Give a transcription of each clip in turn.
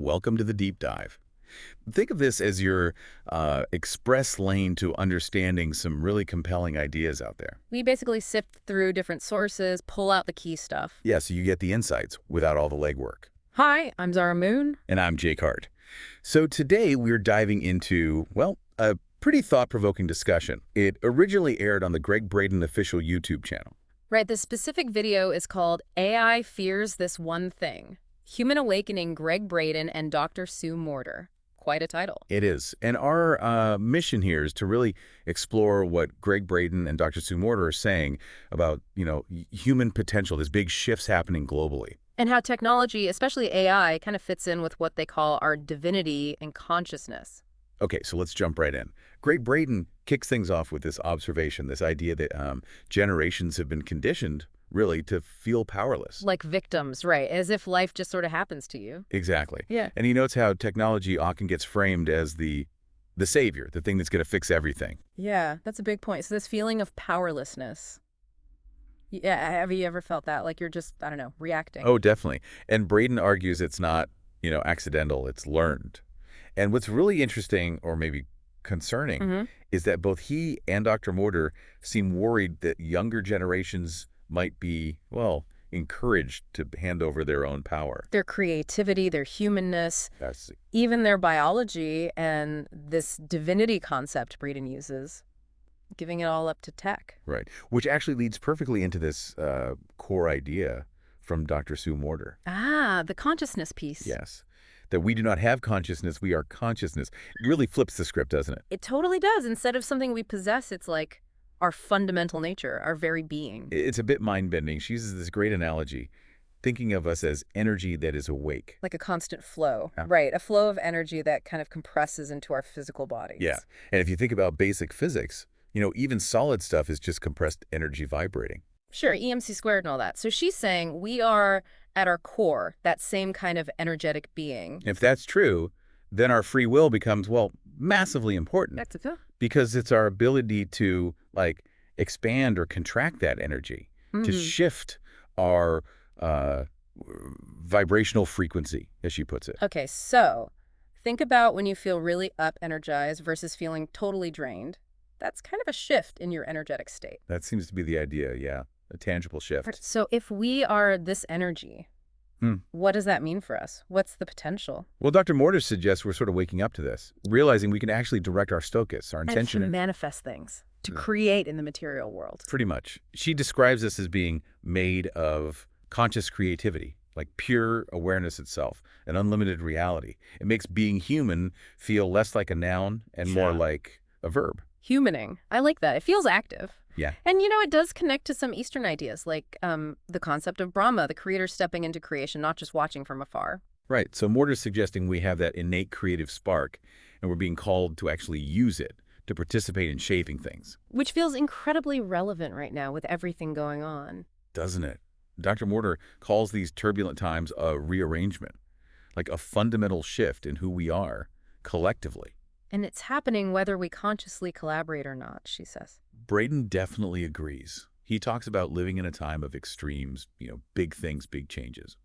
Welcome to the deep dive. Think of this as your express lane to understanding some really compelling ideas out there. We basically sift through different sources, pull out the key stuff. Yeah, so you get the insights without all the legwork. Hi, I'm Zara Moon. And I'm Jake Hart. So today we're diving into, well, a pretty thought-provoking discussion. It originally aired on the Gregg Braden official YouTube channel. Right, this specific video is called AI Fears This One Thing. Human Awakening, Gregg Braden and Dr. Morter. Quite a title. It is. And our mission here is to really explore what Gregg Braden and Dr. Morter are saying about, human potential, these big shifts happening globally. And how technology, especially AI, kind of fits in with what they call our divinity and consciousness. Okay, so let's jump right in. Gregg Braden kicks things off with this observation, this idea that generations have been conditioned, really, to feel powerless. Like victims, right, as if life just sort of happens to you. Exactly. Yeah. And he notes how technology often gets framed as the savior, the thing that's going to fix everything. Yeah, that's a big point. So this feeling of powerlessness. Yeah, have you ever felt that? Like you're just, I don't know, reacting? Oh, definitely. And Braden argues it's not, accidental, it's learned. And what's really interesting, or maybe concerning, is that both he and Dr. Morter seem worried that younger generations might be, well, encouraged to hand over their own power. Their creativity, their humanness, even their biology, and this divinity concept Braden uses, giving it all up to tech. Right, which actually leads perfectly into this core idea from Dr. Morter. Ah, the consciousness piece. Yes. That we do not have consciousness, we are consciousness. It really flips the script, doesn't it? It totally does. Instead of something we possess, it's like our fundamental nature, our very being. It's a bit mind-bending. She uses this great analogy, thinking of us as energy that is awake. Like a constant flow. Yeah. Right, a flow of energy that kind of compresses into our physical bodies. Yeah, and if you think about basic physics, even solid stuff is just compressed energy vibrating. Sure, EMC squared and all that. So she's saying we are, at our core, that same kind of energetic being. If that's true, then our free will becomes, well, massively important. That's okay. Because it's our ability to, expand or contract that energy, to shift our vibrational frequency, as she puts it. Okay, so think about when you feel really up energized versus feeling totally drained. That's kind of a shift in your energetic state. That seems to be the idea, yeah. A tangible shift. So if we are this energy, what does that mean for us? What's the potential? Well, Dr. Morter suggests we're sort of waking up to this, realizing we can actually direct our stokas, our intention. And to manifest things, to create in the material world. Pretty much. She describes this as being made of conscious creativity, like pure awareness itself, an unlimited reality. It makes being human feel less like a noun and more like a verb. Humaning. I like that. It feels active. Yeah. And, it does connect to some Eastern ideas, like the concept of Brahma, the creator stepping into creation, not just watching from afar. Right. So Morter's suggesting we have that innate creative spark, and we're being called to actually use it, to participate in shaping things. Which feels incredibly relevant right now with everything going on. Doesn't it? Dr. Morter calls these turbulent times a rearrangement, like a fundamental shift in who we are collectively. And it's happening whether we consciously collaborate or not, she says. Braden definitely agrees. He talks about living in a time of extremes, big things, big changes,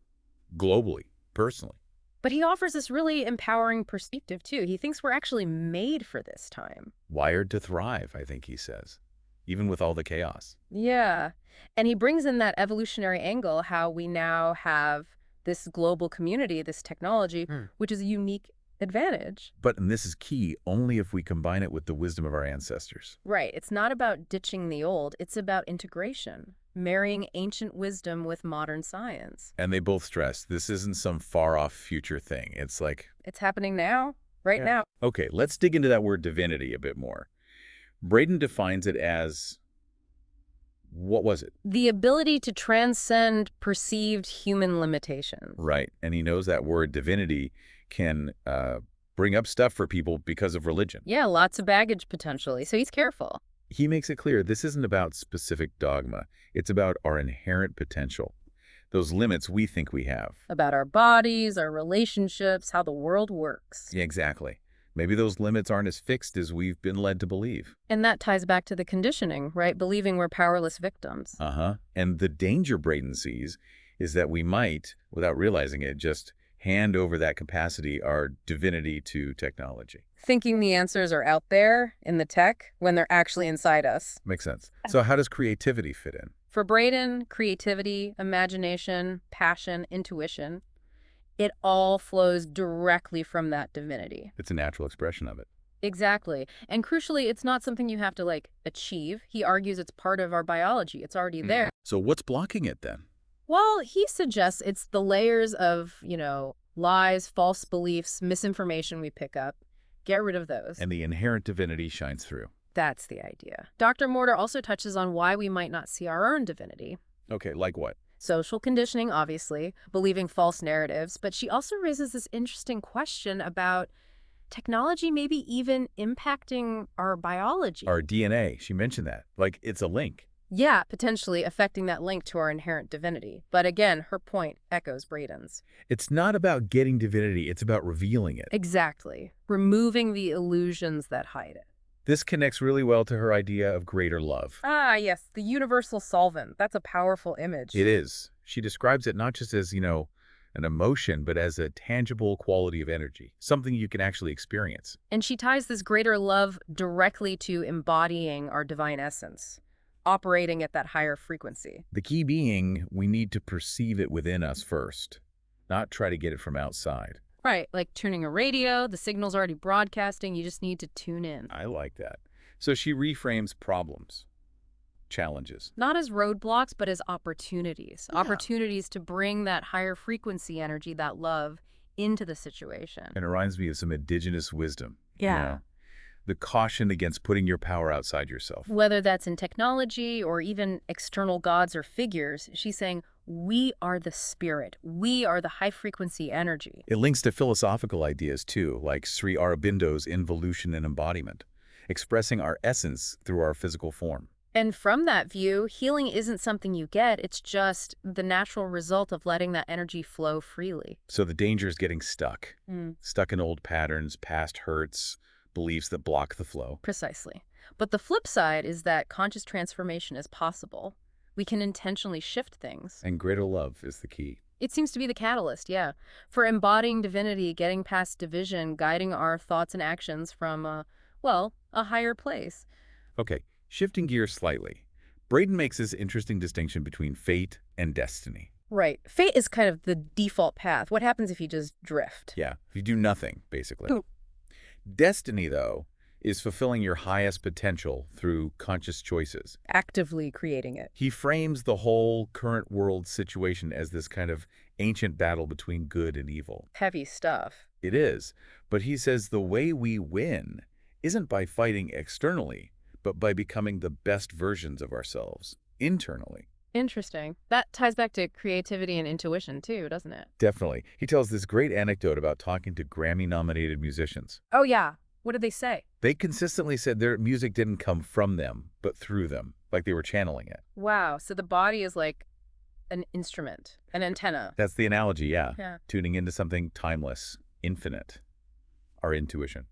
globally, personally. But he offers this really empowering perspective, too. He thinks we're actually made for this time. Wired to thrive, I think he says, even with all the chaos. Yeah. And he brings in that evolutionary angle, how we now have this global community, this technology, which is a unique advantage. But, and this is key, only if we combine it with the wisdom of our ancestors. Right. It's not about ditching the old. It's about integration, marrying ancient wisdom with modern science. And they both stress this isn't some far-off future thing. It's like... It's happening now, right now. Okay, let's dig into that word divinity a bit more. Braden defines it as... what was it? The ability to transcend perceived human limitations. Right. And he knows that word divinity can bring up stuff for people because of religion. Yeah, lots of baggage potentially, so he's careful. He makes it clear this isn't about specific dogma. It's about our inherent potential, those limits we think we have. About our bodies, our relationships, how the world works. Yeah, exactly. Maybe those limits aren't as fixed as we've been led to believe. And that ties back to the conditioning, right? Believing we're powerless victims. And the danger Braden sees is that we might, without realizing it, just hand over that capacity, our divinity, to technology. Thinking the answers are out there in the tech when they're actually inside us. Makes sense. So how does creativity fit in? For Braden, creativity, imagination, passion, intuition, it all flows directly from that divinity. It's a natural expression of it. Exactly. And crucially, it's not something you have to, achieve. He argues it's part of our biology. It's already there. So what's blocking it then? Well, he suggests it's the layers of, lies, false beliefs, misinformation we pick up. Get rid of those. And the inherent divinity shines through. That's the idea. Dr. Morter also touches on why we might not see our own divinity. Okay, like what? Social conditioning, obviously, believing false narratives, but she also raises this interesting question about technology maybe even impacting our biology. Our DNA, she mentioned that. Like, it's a link. Yeah, potentially affecting that link to our inherent divinity. But again, her point echoes Braden's. It's not about getting divinity, it's about revealing it. Exactly. Removing the illusions that hide it. This connects really well to her idea of greater love. Ah, yes, the universal solvent. That's a powerful image. It is. She describes it not just as, an emotion, but as a tangible quality of energy, something you can actually experience. And she ties this greater love directly to embodying our divine essence, operating at that higher frequency. The key being, we need to perceive it within us first, not try to get it from outside. Right, like tuning a radio, the signal's already broadcasting, you just need to tune in. I like that. So she reframes problems, challenges. Not as roadblocks, but as opportunities. Yeah. Opportunities to bring that higher frequency energy, that love, into the situation. And it reminds me of some indigenous wisdom. Yeah. The caution against putting your power outside yourself. Whether that's in technology or even external gods or figures, she's saying, we are the spirit. We are the high-frequency energy. It links to philosophical ideas, too, like Sri Aurobindo's involution and embodiment, expressing our essence through our physical form. And from that view, healing isn't something you get. It's just the natural result of letting that energy flow freely. So the danger is getting stuck. Stuck in old patterns, past hurts, beliefs that block the flow. Precisely. But the flip side is that conscious transformation is possible. We can intentionally shift things. And greater love is the key. It seems to be the catalyst, yeah. For embodying divinity, getting past division, guiding our thoughts and actions from, a higher place. Okay, shifting gears slightly. Braden makes this interesting distinction between fate and destiny. Right. Fate is kind of the default path. What happens if you just drift? Yeah, if you do nothing, basically. Destiny, though, is fulfilling your highest potential through conscious choices. Actively creating it. He frames the whole current world situation as this kind of ancient battle between good and evil. Heavy stuff. It is, but he says the way we win isn't by fighting externally, but by becoming the best versions of ourselves internally. Interesting. That ties back to creativity and intuition, too, doesn't it? Definitely. He tells this great anecdote about talking to Grammy-nominated musicians. Oh, yeah. What did they say? They consistently said their music didn't come from them, but through them, like they were channeling it. Wow. So the body is like an instrument, an antenna. That's the analogy, yeah. Yeah. Tuning into something timeless, infinite, our intuition,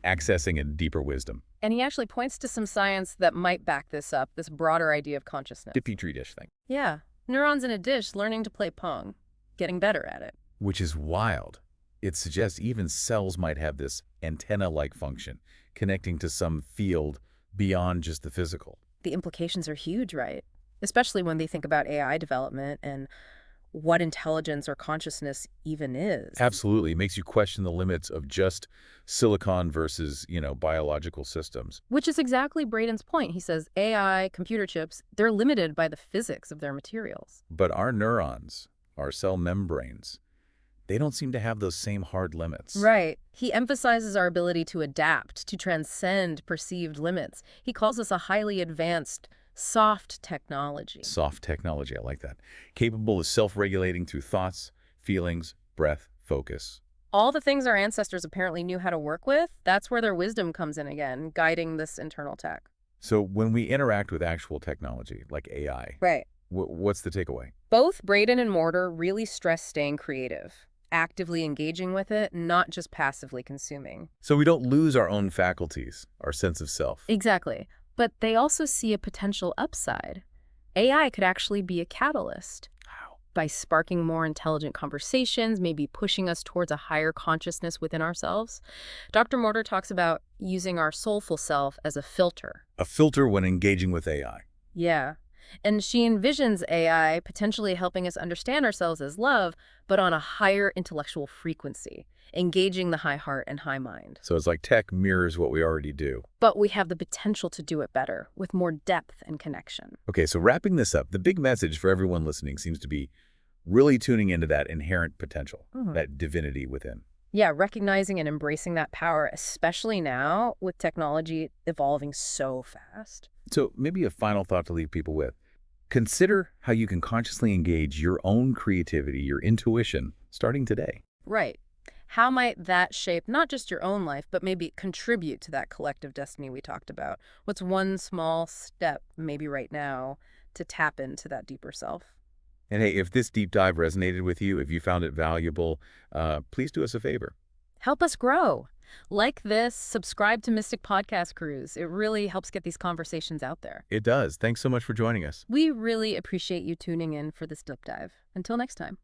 accessing a deeper wisdom. And he actually points to some science that might back this up, this broader idea of consciousness. The Petri dish thing. Yeah. Neurons in a dish learning to play Pong, getting better at it. Which is wild. It suggests even cells might have this antenna-like function, connecting to some field beyond just the physical. The implications are huge, right? Especially when they think about AI development and what intelligence or consciousness even is. Absolutely. It makes you question the limits of just silicon versus, biological systems. Which is exactly Braden's point. He says AI, computer chips, they're limited by the physics of their materials. But our neurons, our cell membranes, they don't seem to have those same hard limits. Right. He emphasizes our ability to adapt, to transcend perceived limits. He calls us a highly advanced soft technology. Soft technology, I like that. Capable of self-regulating through thoughts, feelings, breath, focus. All the things our ancestors apparently knew how to work with, that's where their wisdom comes in again, guiding this internal tech. So when we interact with actual technology, like AI, right, what's the takeaway? Both Braden and Morter really stress staying creative, actively engaging with it, not just passively consuming. So we don't lose our own faculties, our sense of self. Exactly. But they also see a potential upside. AI could actually be a catalyst. How? by sparking more intelligent conversations, maybe pushing us towards a higher consciousness within ourselves. Dr. Morter talks about using our soulful self as a filter. A filter when engaging with AI. Yeah. And she envisions AI potentially helping us understand ourselves as love, but on a higher intellectual frequency, engaging the high heart and high mind. So it's like tech mirrors what we already do. But we have the potential to do it better, with more depth and connection. Okay, so wrapping this up, the big message for everyone listening seems to be really tuning into that inherent potential, that divinity within. Yeah, recognizing and embracing that power, especially now with technology evolving so fast. So maybe a final thought to leave people with. Consider how you can consciously engage your own creativity, your intuition, starting today. Right. How might that shape not just your own life, but maybe contribute to that collective destiny we talked about? What's one small step, maybe right now, to tap into that deeper self? And hey, if this deep dive resonated with you, if you found it valuable, please do us a favor. Help us grow. Like this, subscribe to Mystic Podcast Cruise. It really helps get these conversations out there. It does. Thanks so much for joining us. We really appreciate you tuning in for this deep dive. Until next time.